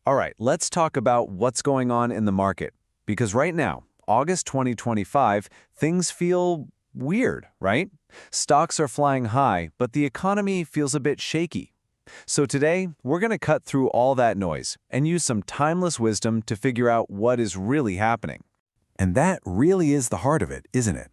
All right, let's talk about what's going on in the market. Because right now, August 2025, things feel weird, right? Stocks are flying high, but the economy feels a bit shaky. So today, we're going to cut through all that noise and use some timeless wisdom to figure out what is really happening. And that really is the heart of it, isn't it?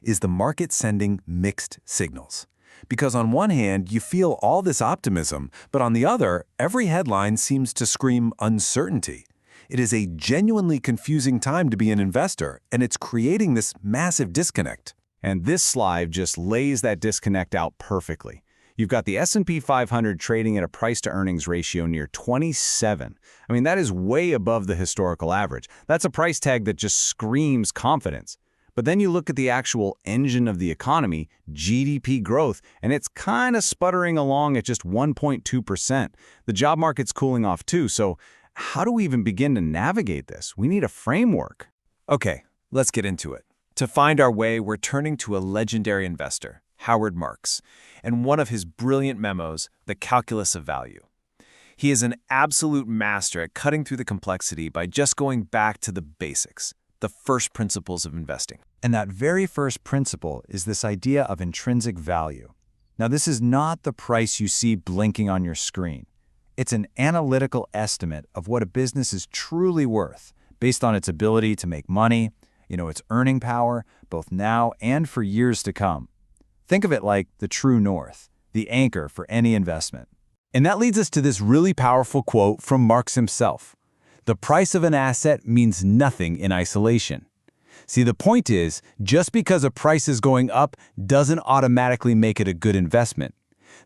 Is the market sending mixed signals? Because on one hand, you feel all this optimism, but on the other, every headline seems to scream uncertainty. It is a genuinely confusing time to be an investor, and it's creating this massive disconnect. And this slide just lays that disconnect out perfectly. You've got the S&P 500 trading at a price-to-earnings ratio near 27. I mean, that is way above the historical average. That's a price tag that just screams confidence. But then you look at the actual engine of the economy, GDP growth, and it's kind of sputtering along at just 1.2%. The job market's cooling off too, so how do we even begin to navigate this? We need a framework. Okay, let's get into it. To find our way, we're turning to a legendary investor, Howard Marks, and one of his brilliant memos, The Calculus of Value. He is an absolute master at cutting through the complexity by just going back to the basics, the first principles of investing. And that very first principle is this idea of intrinsic value. Now, this is not the price you see blinking on your screen. It's an analytical estimate of what a business is truly worth based on its ability to make money, its earning power, both now and for years to come. Think of it like the true north, the anchor for any investment. And that leads us to this really powerful quote from Marx himself. The price of an asset means nothing in isolation. See, the point is, just because a price is going up doesn't automatically make it a good investment.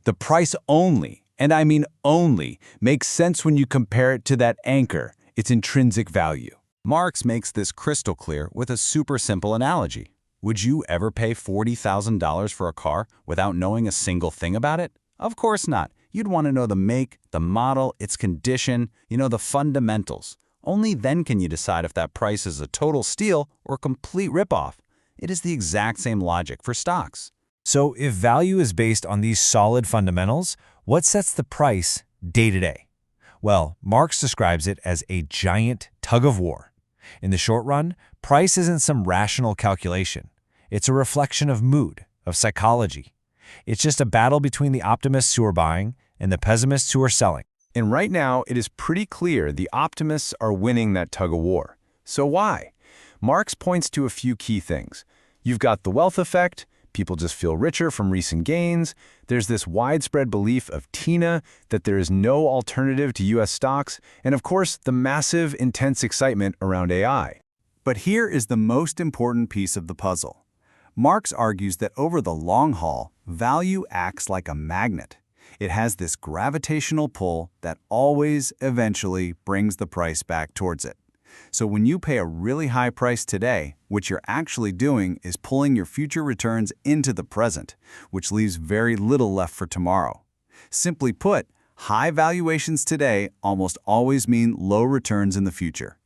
The price only, and I mean only, makes sense when you compare it to that anchor, its intrinsic value. Marx makes this crystal clear with a super simple analogy. Would you ever pay $40,000 for a car without knowing a single thing about it? Of course not. You'd want to know the make, the model, its condition, the fundamentals. Only then can you decide if that price is a total steal or a complete ripoff. It is the exact same logic for stocks. So if value is based on these solid fundamentals, what sets the price day to day? Well, Marx describes it as a giant tug of war. In the short run, price isn't some rational calculation. It's a reflection of mood, of psychology. It's just a battle between the optimists who are buying and the pessimists who are selling. And right now, it is pretty clear the optimists are winning that tug-of-war. So why? Marx points to a few key things. You've got the wealth effect. People just feel richer from recent gains. There's this widespread belief of TINA, that there is no alternative to U.S. stocks. And of course, the massive, intense excitement around AI. But here is the most important piece of the puzzle. Marx argues that over the long haul, value acts like a magnet. It has this gravitational pull that always, eventually, brings the price back towards it. So when you pay a really high price today, what you're actually doing is pulling your future returns into the present, which leaves very little left for tomorrow. Simply put, high valuations today almost always mean low returns in the future.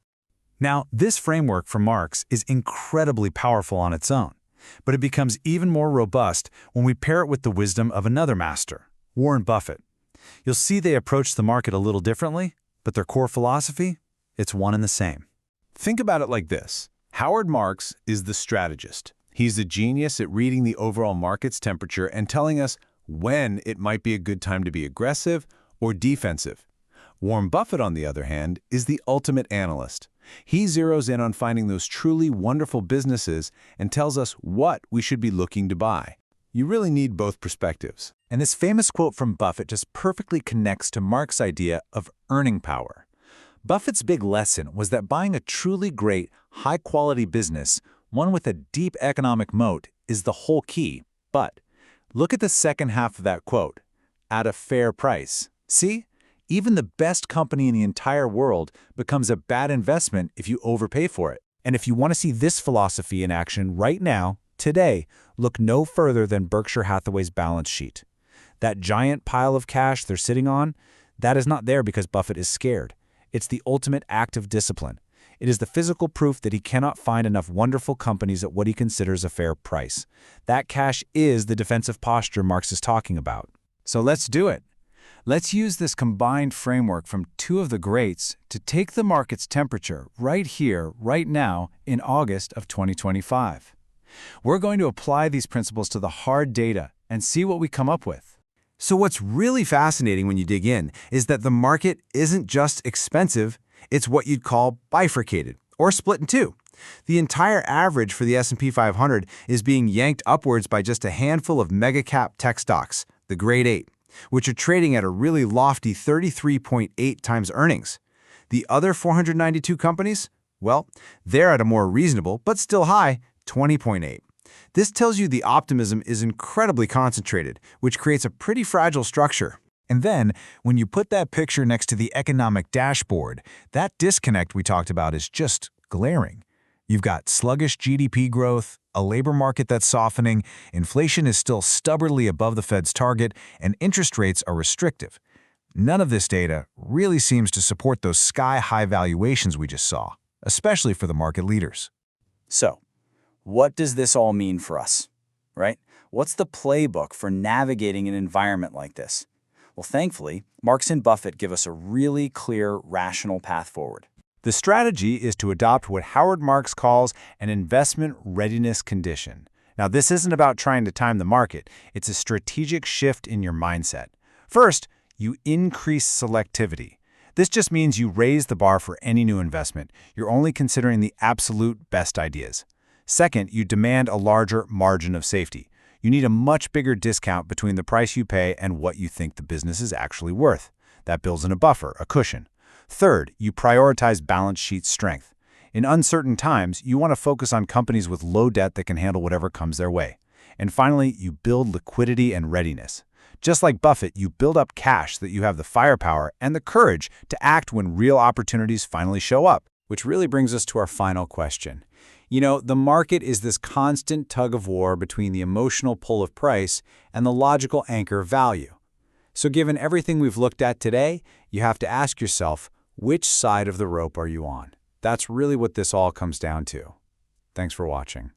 Now, this framework from Marx is incredibly powerful on its own, but it becomes even more robust when we pair it with the wisdom of another master, Warren Buffett. You'll see they approach the market a little differently, but their core philosophy, it's one and the same. Think about it like this. Howard Marks is the strategist. He's a genius at reading the overall market's temperature and telling us when it might be a good time to be aggressive or defensive. Warren Buffett, on the other hand, is the ultimate analyst. He zeroes in on finding those truly wonderful businesses and tells us what we should be looking to buy. You really need both perspectives. And this famous quote from Buffett just perfectly connects to Marx's idea of earning power. Buffett's big lesson was that buying a truly great, high-quality business, one with a deep economic moat, is the whole key. But look at the second half of that quote. At a fair price. See? Even the best company in the entire world becomes a bad investment if you overpay for it. And if you want to see this philosophy in action right now, today, look no further than Berkshire Hathaway's balance sheet. That giant pile of cash they're sitting on, that is not there because Buffett is scared. It's the ultimate act of discipline. It is the physical proof that he cannot find enough wonderful companies at what he considers a fair price. That cash is the defensive posture Marx is talking about. So let's do it. Let's use this combined framework from two of the greats to take the market's temperature right here, right now, in August of 2025. We're going to apply these principles to the hard data and see what we come up with. So what's really fascinating when you dig in is that the market isn't just expensive, it's what you'd call bifurcated, or split in two. The entire average for the S&P 500 is being yanked upwards by just a handful of mega-cap tech stocks, the Grade 8, which are trading at a really lofty 33.8 times earnings. The other 492 companies? Well, they're at a more reasonable, but still high, 20.8. This tells you the optimism is incredibly concentrated, which creates a pretty fragile structure. And then, when you put that picture next to the economic dashboard, that disconnect we talked about is just glaring. You've got sluggish GDP growth, a labor market that's softening, inflation is still stubbornly above the Fed's target, and interest rates are restrictive. None of this data really seems to support those sky-high valuations we just saw, especially for the market leaders. So, what does this all mean for us, right? What's the playbook for navigating an environment like this? Well, thankfully, Marx and Buffett give us a really clear, rational path forward. The strategy is to adopt what Howard Marks calls an investment readiness condition. Now, this isn't about trying to time the market. It's a strategic shift in your mindset. First, you increase selectivity. This just means you raise the bar for any new investment. You're only considering the absolute best ideas. Second, you demand a larger margin of safety. You need a much bigger discount between the price you pay and what you think the business is actually worth. That builds in a buffer, a cushion. Third, you prioritize balance sheet strength. In uncertain times, you want to focus on companies with low debt that can handle whatever comes their way. And finally, you build liquidity and readiness. Just like Buffett, you build up cash so that you have the firepower and the courage to act when real opportunities finally show up. Which really brings us to our final question. You know, the market is this constant tug of war between the emotional pull of price and the logical anchor of value. So given everything we've looked at today, you have to ask yourself, which side of the rope are you on? That's really what this all comes down to. Thanks for watching.